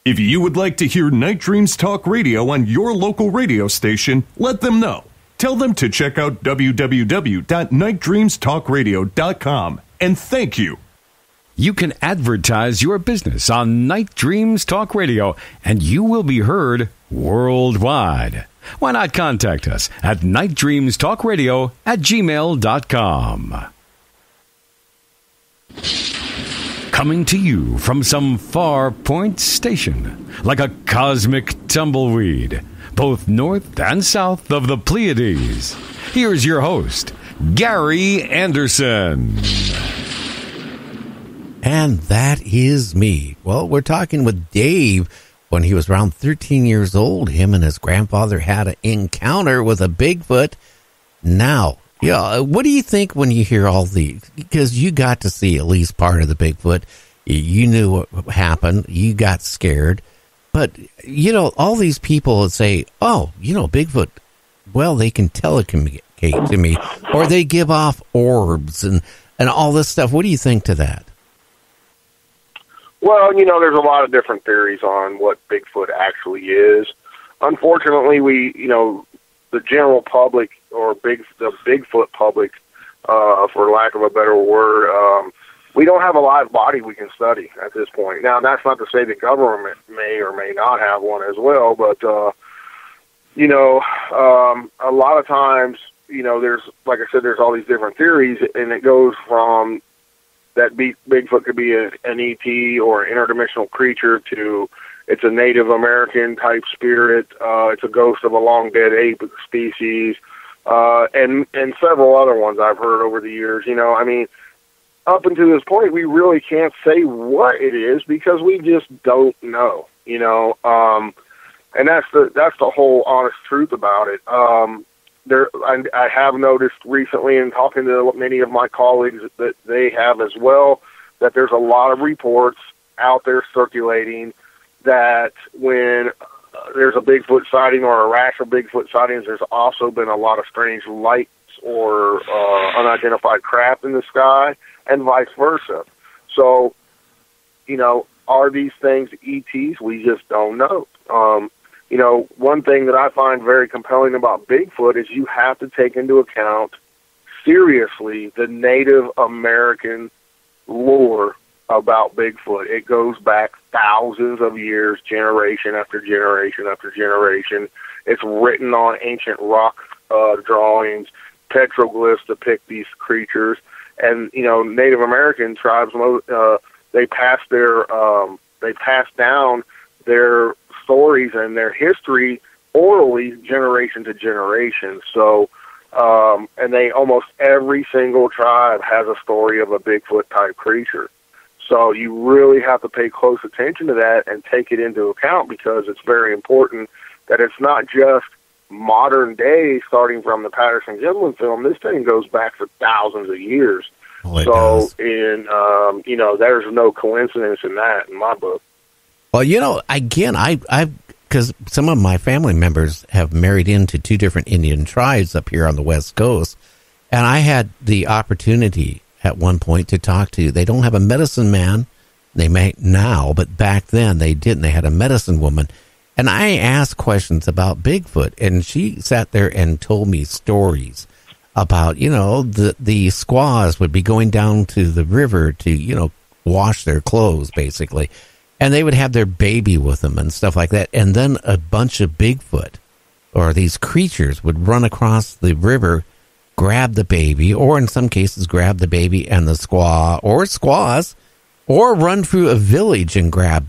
If you would like to hear Night Dreams Talk Radio on your local radio station, let them know. Tell them to check out www.nightdreamstalkradio.com, and thank you. You can advertise your business on Night Dreams Talk Radio, and you will be heard worldwide. Why not contact us at nightdreamstalkradio@gmail.com. Coming to you from some far point station, like a cosmic tumbleweed, both north and south of the Pleiades. Here's your host, Gary Anderson. And that is me. Well, we're talking with Dave. When he was around 13 years old, him and his grandfather had an encounter with a Bigfoot. Now, what do you think when you hear all these? Because you got to see at least part of the Bigfoot. You knew what happened. You got scared. But, all these people would say, Bigfoot, well, they can telecommunicate to me. Or they give off orbs and all this stuff. What do you think to that? Well, there's a lot of different theories on what Bigfoot actually is. Unfortunately, the general public or the Bigfoot public, for lack of a better word, we don't have a live body we can study at this point. Now, that's not to say the government may or may not have one as well, but, a lot of times, there's, like I said, there's all these different theories, and it goes from that Bigfoot could be an ET or an interdimensional creature to it's a Native American type spirit, it's a ghost of a long dead ape species, and several other ones I've heard over the years. Up until this point, we really can't say what it is because we just don't know. And that's the whole honest truth about it. I have noticed recently in talking to many of my colleagues that they have as well, that there's a lot of reports out there circulating that when there's a Bigfoot sighting or a rash of Bigfoot sightings, there's also been a lot of strange lights or unidentified craft in the sky, and vice versa. So, are these things ETs? We just don't know. One thing that I find very compelling about Bigfoot is you have to take into account seriously the Native American lore about Bigfoot. It goes back thousands of years, generation after generation after generation. It's written on ancient rock drawings, petroglyphs depict these creatures, and Native American tribes they pass down their stories and their history orally generation to generation. So, and almost every single tribe has a story of a Bigfoot type creature. So you really have to pay close attention to that and take it into account because it's very important that it's not just modern day starting from the Patterson-Gimlin film. This thing goes back for thousands of years. Oh, there's no coincidence in that in my book. Well, again, because some of my family members have married into two different Indian tribes up here on the West Coast, and I had the opportunity at one point to talk to. They don't have a medicine man. They may now, but back then they didn't. They had a medicine woman. And I asked questions about Bigfoot, and she sat there and told me stories about, the squaws would be going down to the river to, wash their clothes, basically. And they would have their baby with them and stuff like that. And then a bunch of Bigfoot or these creatures would run across the river, grab the baby, or in some cases grab the baby and the squaw or squaws, or run through a village and grab,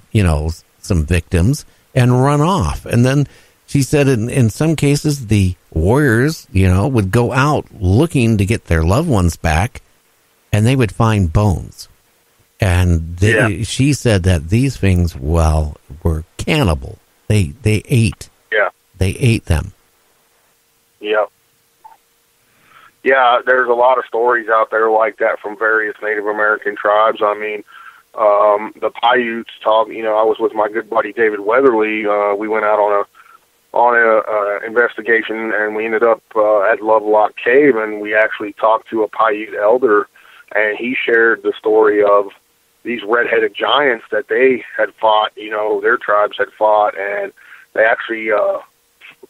some victims and run off. And then she said in some cases the warriors, would go out looking to get their loved ones back, and they would find bones. And she said that these things, were cannibal. They ate. Yeah. They ate them. Yep. Yeah, there's a lot of stories out there like that from various Native American tribes. I mean, the Paiutes talk. I was with my good buddy David Weatherly. We went out on a investigation, and we ended up at Lovelock Cave, and we actually talked to a Paiute elder, and he shared the story of these red-headed giants that they had fought, their tribes had fought, and they actually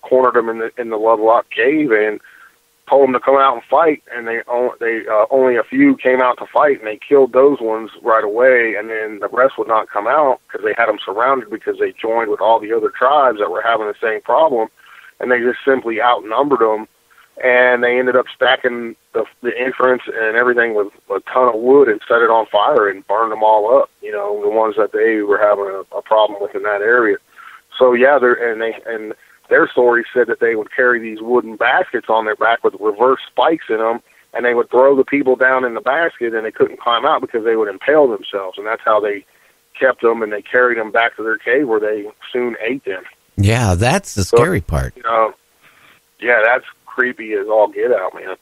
cornered them in the Lovelock Cave and told them to come out and fight, and they only a few came out to fight, and they killed those ones right away, and then the rest would not come out because they had them surrounded because they joined with all the other tribes that were having the same problem, and they just simply outnumbered them, and they ended up stacking the entrance and everything with a ton of wood and set it on fire and burned them all up, the ones that they were having a problem with in that area. So yeah, their story said that they would carry these wooden baskets on their back with reverse spikes in them, and they would throw the people down in the basket, and they couldn't climb out because they would impale themselves, and that's how they kept them, and they carried them back to their cave where they soon ate them. Yeah, that's the scary part. Yeah, that's creepy as all get out, man.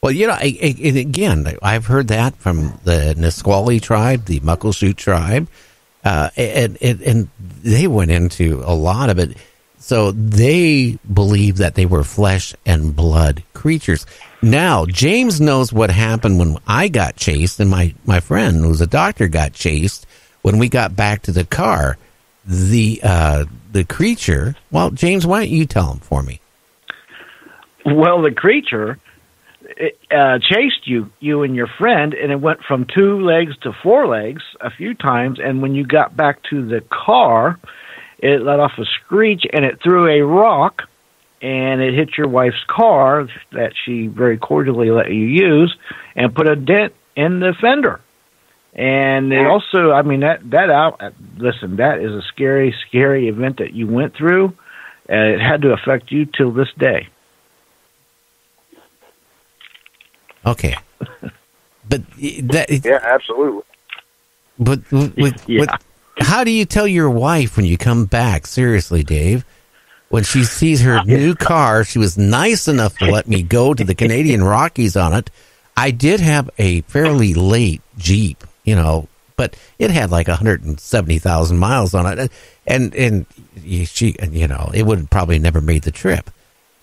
Well, again, I've heard that from the Nisqually tribe, the Muckleshoot tribe, and they went into a lot of it. So they believe that they were flesh and blood creatures. Now, James knows what happened when I got chased, and my friend, who was a doctor, got chased when we got back to the car. The creature, well, James, why don't you tell him for me? Well, the creature chased you and your friend, and it went from 2 legs to 4 legs a few times, and when you got back to the car, it let off a screech, and it threw a rock, and it hit your wife's car that she very cordially let you use, and put a dent in the fender. And it also, listen, that is a scary, scary event that you went through, and it had to affect you till this day. Okay. But yeah, absolutely. But how do you tell your wife when you come back? Seriously, Dave, when she sees her new car, she was nice enough to let me go to the Canadian Rockies on it. I did have a fairly late Jeep, but it had like 170,000 miles on it, and she, it would have probably never made the trip.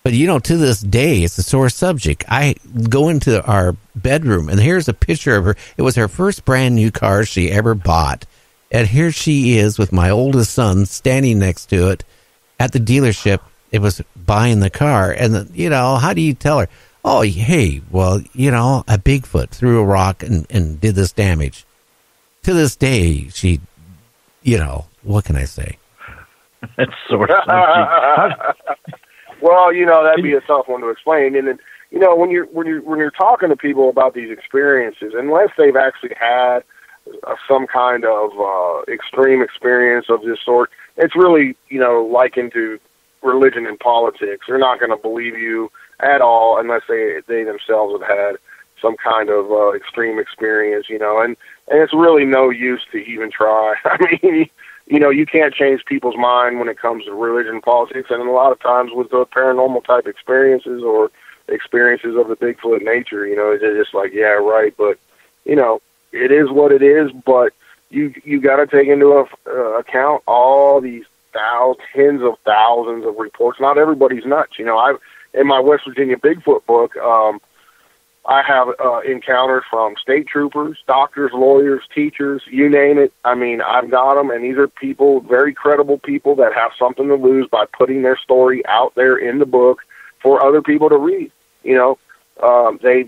But, to this day, it's a sore subject. I go into our bedroom, and here's a picture of her. It was her first brand new car she ever bought. And here she is with my oldest son standing next to it at the dealership. It was buying the car. And, how do you tell her? Oh, hey, well, a Bigfoot threw a rock and did this damage. To this day, she, what can I say? That's sort of well, that'd be a tough one to explain. And then, when you're talking to people about these experiences, unless they've actually had some kind of extreme experience of this sort, it's really, likened to religion and politics. They're not going to believe you at all unless they themselves have had some kind of extreme experience, and it's really no use to even try. I mean, you can't change people's mind when it comes to religion and politics, and a lot of times with the paranormal type experiences or experiences of the Bigfoot nature, it's just like, yeah, right, but, it is what it is, but you got to take into account all these tens of thousands of reports. Not everybody's nuts. In my West Virginia Bigfoot book, I have encounters from state troopers, doctors, lawyers, teachers, you name it. I mean, I've got them, and these are people, very credible people that have something to lose by putting their story out there in the book for other people to read.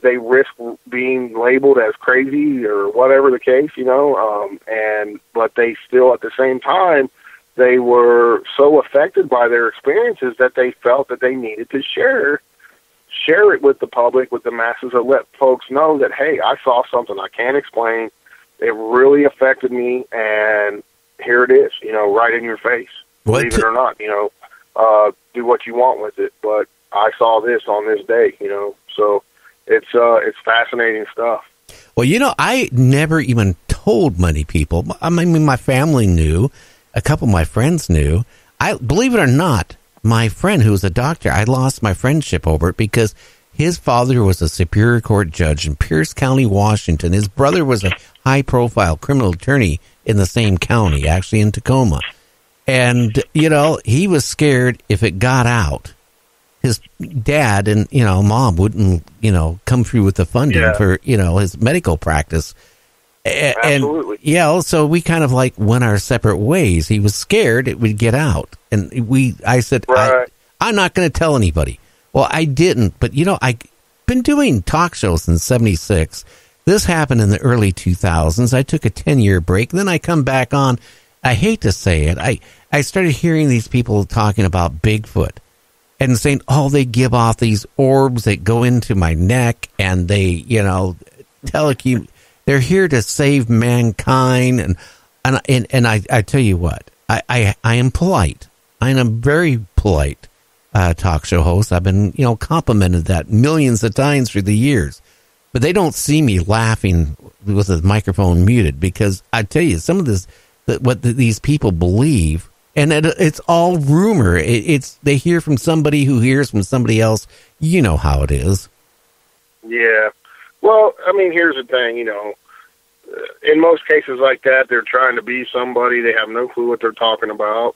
They risk being labeled as crazy or whatever the case, but they still, at the same time, they were so affected by their experiences that they felt that they needed to share it with the public, with the masses, and let folks know that, hey, I saw something I can't explain. It really affected me, and here it is, right in your face. Believe it or not, do what you want with it. But I saw this on this day, so it's fascinating stuff. Well, I never even told many people. I mean, my family knew. A couple of my friends knew. Believe it or not, my friend who was a doctor, I lost my friendship over it because his father was a Superior Court judge in Pierce County, Washington. His brother was a high-profile criminal attorney in the same county, actually in Tacoma. And, he was scared if it got out, his dad and, mom wouldn't, come through with the funding for, his medical practice. Absolutely. And yeah, so we kind of like went our separate ways. He was scared it would get out. And I said, Right. I'm not going to tell anybody. Well, I didn't. But, I've been doing talk shows since 76. This happened in the early 2000s. I took a 10-year break. Then I come back on. I hate to say it. I started hearing these people talking about Bigfoot and saying, they give off these orbs that go into my neck and they, they're here to save mankind. And I tell you what, I am polite. I am a very polite talk show host. I've been, complimented that millions of times through the years. But they don't see me laughing with the microphone muted because I tell you, some of this, these people believe, and it's all rumor. They hear from somebody who hears from somebody else. You know how it is. Yeah. Well, I mean, here's the thing, in most cases like that, they're trying to be somebody. They have no clue what they're talking about,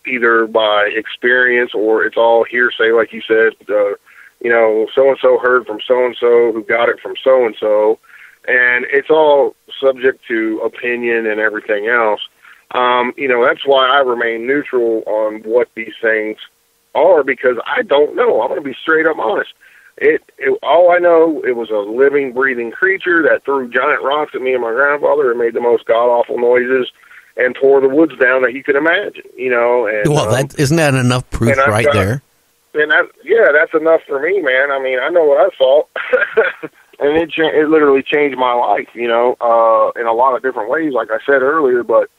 either by experience or it's all hearsay, like you said. So-and-so heard from so-and-so who got it from so-and-so, and it's all subject to opinion and everything else. That's why I remain neutral on what these things are, because I don't know. I'm going to be straight up honest. All I know, it was a living, breathing creature that threw giant rocks at me and my grandfather and made the most god-awful noises and tore the woods down that you could imagine, And, isn't that enough proof there? And that's enough for me, man. I mean, I know what I saw, and it literally changed my life, in a lot of different ways, like I said earlier. But,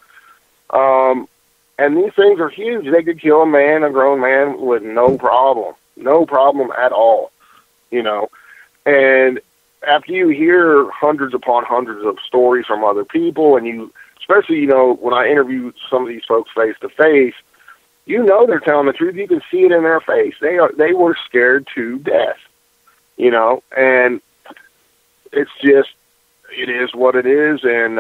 and these things are huge. They could kill a grown man, with no problem at all, And after you hear hundreds upon hundreds of stories from other people, and especially, when I interview some of these folks face to face, they're telling the truth. You can see it in their face. They were scared to death, and it's just, it is what it is. And,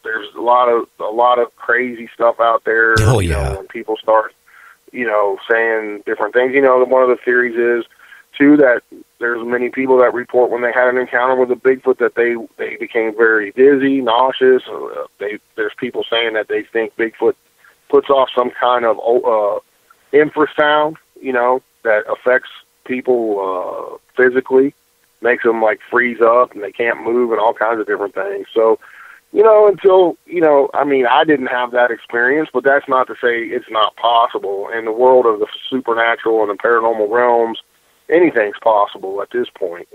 there's a lot of crazy stuff out there. Oh, yeah. When people start, saying different things, one of the theories is too, that there's many people that report when they had an encounter with a Bigfoot that they became very dizzy, nauseous. There's people saying that they think Bigfoot puts off some kind of infrasound, that affects people physically, makes them like freeze up and they can't move and all kinds of different things. So, until, I didn't have that experience, but that's not to say it's not possible. In the world of the supernatural and the paranormal realms, anything's possible at this point,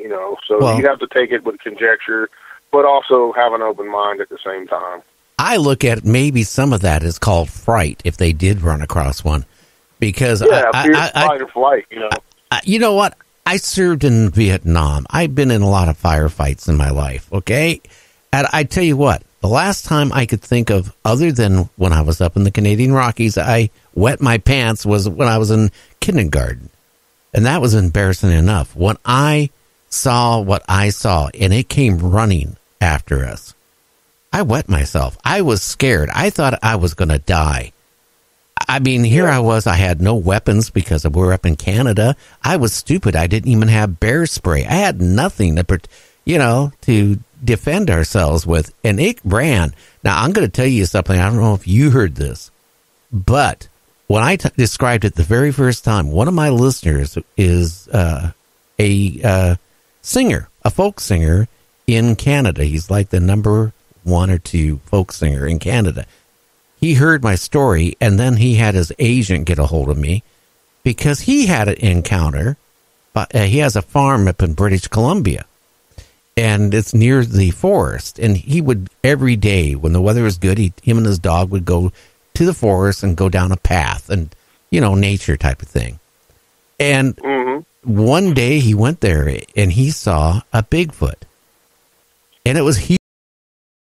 So you have to take it with conjecture, but also have an open mind at the same time. I look at maybe some of that is called fright if they did run across one, because fight or flight. You know what? I served in Vietnam. I've been in a lot of firefights in my life. Okay, and I tell you what, the last time I could think of, other than when I was up in the Canadian Rockies, I wet my pants, was when I was in kindergarten, and that was embarrassing enough. When I saw what I saw, and it came running after us, I wet myself. I was scared. I thought I was going to die. I mean, here I was. I had no weapons because we're up in Canada. I was stupid. I didn't even have bear spray. I had nothing to defend ourselves with, and it ran. Now, I'm going to tell you something. I don't know if you heard this, but when I described it the very first time, one of my listeners is a singer, a folk singer in Canada. He's like the number 1 or 2 folk singer in Canada. He heard my story, and then he had his agent get a hold of me because he had an encounter. He has a farm up in British Columbia, and it's near the forest. And he would, every day when the weather was good, him and his dog would go to the forest and go down a path and, nature type of thing. And one day he went there and he saw a Bigfoot, and it was huge.